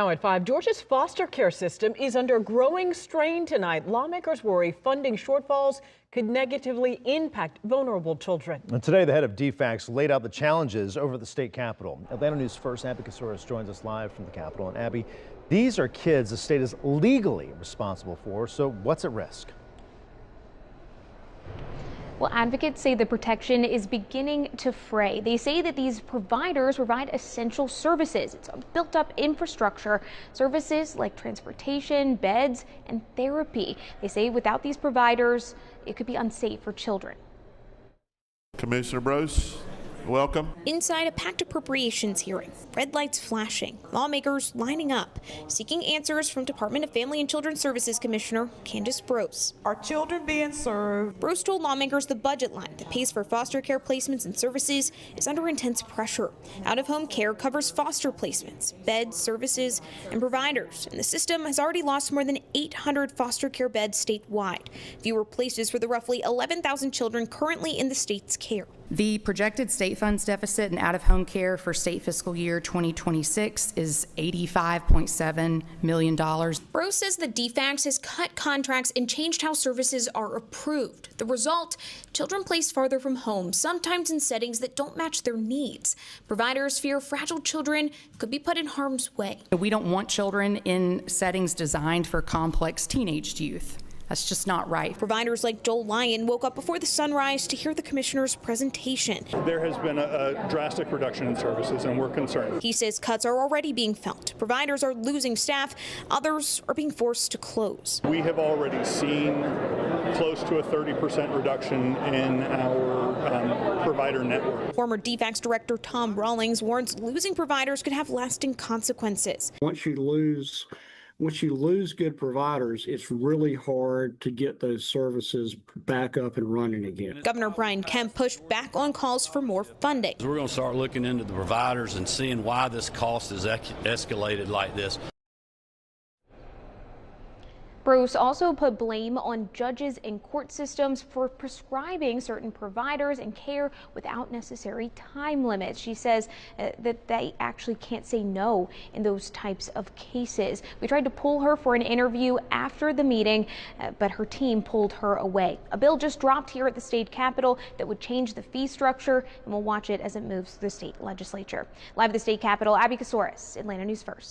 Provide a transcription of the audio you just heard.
Now at 5, Georgia's foster care system is under growing strain tonight. Lawmakers worry funding shortfalls could negatively impact vulnerable children. And today, the head of DFACS laid out the challenges over the state capitol. Atlanta News First Abby Casores joins us live from the Capitol. And Abby, these are kids the state is legally responsible for, so what's at risk? Well, advocates say the protection is beginning to fray. They say that these providers provide essential services. It's a built up infrastructure, services like transportation, beds, and therapy. They say without these providers, it could be unsafe for children. Commissioner Brose, welcome. Inside a packed appropriations hearing, red lights flashing, lawmakers lining up, seeking answers from Department of Family and Children's Services Commissioner Candace Brose. Are children being served? Brose told lawmakers the budget line that pays for foster care placements and services is under intense pressure. Out-of-home care covers foster placements, beds, services, and providers, and the system has already lost more than 800 foster care beds statewide, fewer places for the roughly 11,000 children currently in the state's care. The projected state funds deficit in out-of-home care for state fiscal year 2026 is $85.7 million. Brose says the DFACS has cut contracts and changed how services are approved. The result, children placed farther from home, sometimes in settings that don't match their needs. Providers fear fragile children could be put in harm's way. We don't want children in settings designed for complex teenaged youth. That's just not right. Providers like Joel Lyon woke up before the sunrise to hear the commissioner's presentation. There has been a drastic reduction in services, and we're concerned. He says cuts are already being felt. Providers are losing staff. Others are being forced to close. We have already seen close to a 30% reduction in our provider network. Former DFACS director Tom Rawlings warns losing providers could have lasting consequences. Once you lose good providers, it's really hard to get those services back up and running again. Governor Brian Kemp pushed back on calls for more funding. We're going to start looking into the providers and seeing why this cost is escalated like this. Brose also put blame on judges and court systems for prescribing certain providers and care without necessary time limits. She says that they actually can't say no in those types of cases. We tried to pull her for an interview after the meeting, but her team pulled her away. A bill just dropped here at the state capitol that would change the fee structure, and we'll watch it as it moves through the state legislature. Live at the state capitol, Abby Casores, Atlanta News First.